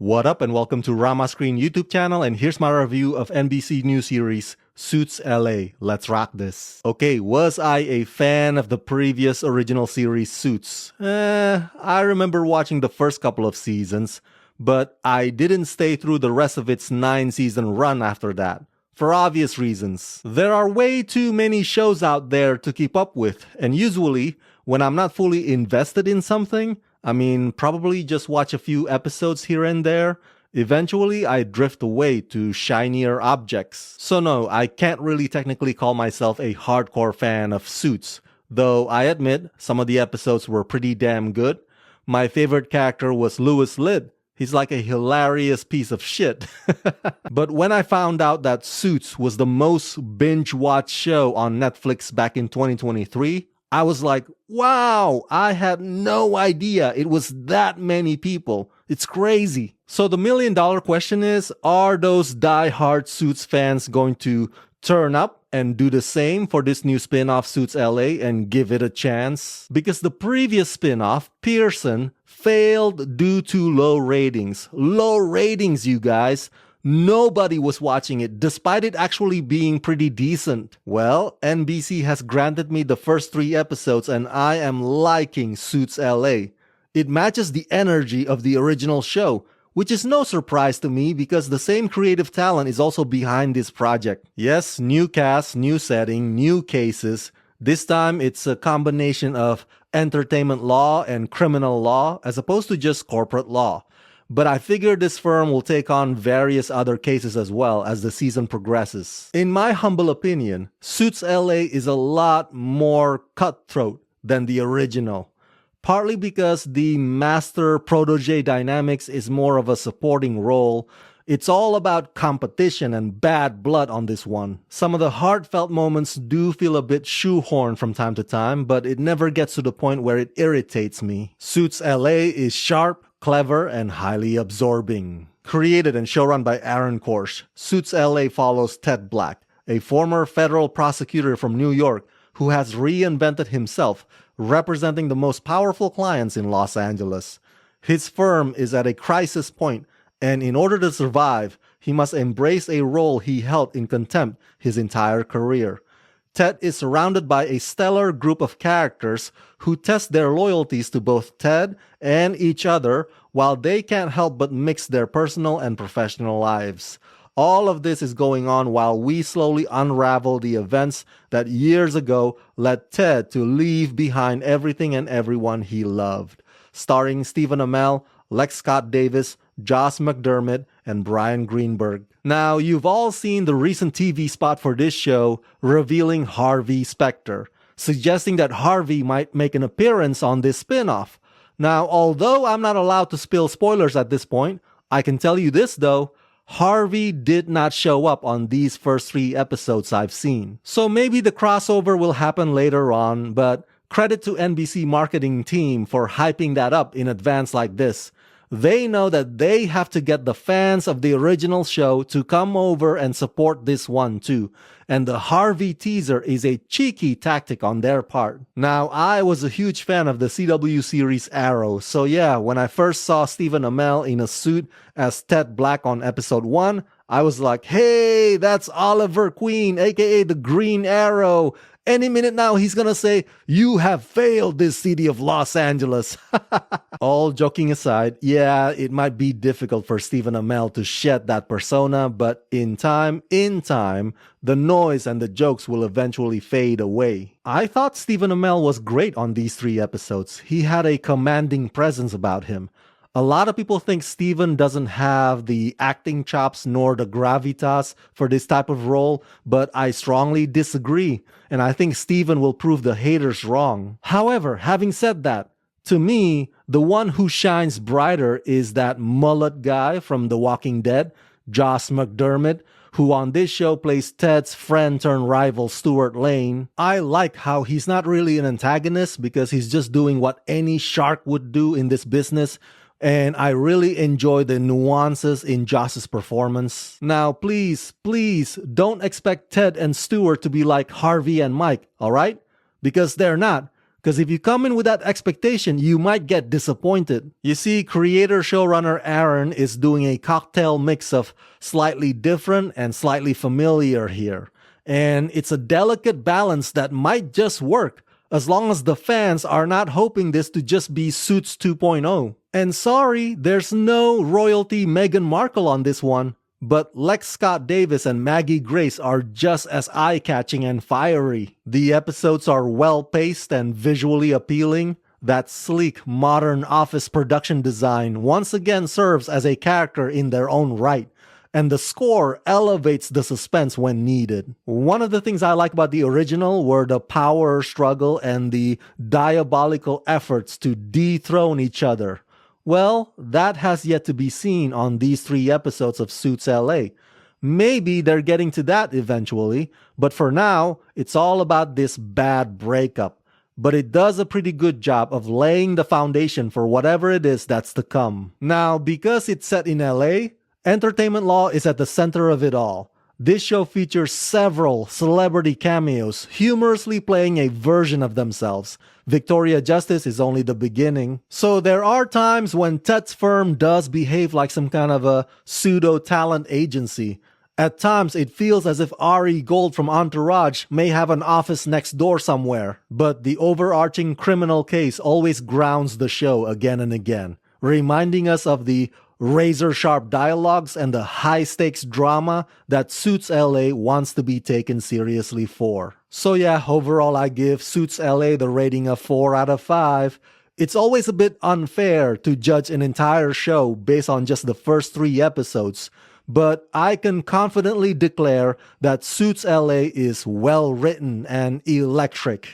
What up and welcome to Rama Screen YouTube channel, and here's my review of NBC new series Suits LA. Let's rock this. Okay, was I a fan of the previous original series Suits? I remember watching the first couple of seasons, but I didn't stay through the rest of its 9-season run after that. For obvious reasons. There are way too many shows out there to keep up with, and usually, when I'm not fully invested in something, probably just watch a few episodes here and there, eventually I drift away to shinier objects. So no, I can't really technically call myself a hardcore fan of Suits, though I admit some of the episodes were pretty damn good. My favorite character was Louis Lidd. He's like a hilarious piece of shit. But when I found out that Suits was the most binge-watched show on Netflix back in 2023, I was like, wow, I had no idea it was that many people. It's crazy. So the million-dollar question is, are those die-hard Suits fans going to turn up and do the same for this new spin-off Suits LA and give it a chance? Because the previous spin-off, Pearson, failed due to low ratings. Low ratings, you guys. Nobody was watching it, despite it actually being pretty decent. Well, NBC has granted me the first 3 episodes and I am liking Suits LA. It matches the energy of the original show, which is no surprise to me because the same creative talent is also behind this project. Yes, new cast, new setting, new cases. This time it's a combination of entertainment law and criminal law as opposed to just corporate law. But I figure this firm will take on various other cases as well as the season progresses. In my humble opinion, Suits LA is a lot more cutthroat than the original. Partly because the master-protege dynamics is more of a supporting role. It's all about competition and bad blood on this one. Some of the heartfelt moments do feel a bit shoehorned from time to time, but it never gets to the point where it irritates me. Suits LA is sharp, clever, and highly absorbing. Created and showrun by Aaron Korsh, Suits LA follows Ted Black, a former federal prosecutor from New York who has reinvented himself, representing the most powerful clients in Los Angeles. His firm is at a crisis point, and in order to survive, he must embrace a role he held in contempt his entire career. Ted is surrounded by a stellar group of characters who test their loyalties to both Ted and each other while they can't help but mix their personal and professional lives. All of this is going on while we slowly unravel the events that years ago led Ted to leave behind everything and everyone he loved. Starring Stephen Amell, Lex Scott Davis, Josh McDermott, and Brian Greenberg. Now, you've all seen the recent TV spot for this show revealing Harvey Spectre, suggesting that Harvey might make an appearance on this spin-off. Now, although I'm not allowed to spill spoilers at this point, I can tell you this though, Harvey did not show up on these first 3 episodes I've seen. So maybe the crossover will happen later on, but credit to NBC marketing team for hyping that up in advance like this. They know that they have to get the fans of the original show to come over and support this one too. And the Harvey teaser is a cheeky tactic on their part. Now, I was a huge fan of the CW series Arrow, so yeah, when I first saw Stephen Amell in a suit as Ted Black on episode 1, I was like, hey, that's Oliver Queen, aka the Green Arrow. Any minute now, he's gonna say, you have failed this city of Los Angeles. All joking aside, yeah, it might be difficult for Stephen Amell to shed that persona, but in time, the noise and the jokes will eventually fade away. I thought Stephen Amell was great on these 3 episodes. He had a commanding presence about him. A lot of people think Steven doesn't have the acting chops nor the gravitas for this type of role, but I strongly disagree, and I think Steven will prove the haters wrong. However, having said that, to me, the one who shines brighter is that mullet guy from The Walking Dead, Josh McDermott, who on this show plays Ted's friend-turned-rival Stuart Lane. I like how he's not really an antagonist because he's just doing what any shark would do in this business, and I really enjoy the nuances in Josh's performance. Now, please don't expect Ted and Stuart to be like Harvey and Mike, alright? Because they're not. Because if you come in with that expectation, you might get disappointed. You see, creator showrunner Aaron is doing a cocktail mix of slightly different and slightly familiar here. And it's a delicate balance that might just work, as long as the fans are not hoping this to just be Suits 2.0. And sorry, there's no royalty Meghan Markle on this one, but Lex Scott Davis and Maggie Grace are just as eye-catching and fiery. The episodes are well-paced and visually appealing. That sleek, modern office production design once again serves as a character in their own right, and the score elevates the suspense when needed. One of the things I like about the original were the power struggle and the diabolical efforts to dethrone each other. Well, that has yet to be seen on these 3 episodes of Suits LA. Maybe they're getting to that eventually, but for now, it's all about this bad breakup. But it does a pretty good job of laying the foundation for whatever it is that's to come. Now, because it's set in LA, entertainment law is at the center of it all. This show features several celebrity cameos, humorously playing a version of themselves. Victoria Justice is only the beginning. So there are times when Ted's firm does behave like some kind of a pseudo-talent agency. At times, it feels as if Ari Gold from Entourage may have an office next door somewhere. But the overarching criminal case always grounds the show again and again, reminding us of the razor-sharp dialogues and the high-stakes drama that Suits LA wants to be taken seriously for. So yeah, overall I give Suits LA the rating of 4 out of 5. It's always a bit unfair to judge an entire show based on just the first 3 episodes, but I can confidently declare that Suits LA is well written and electric.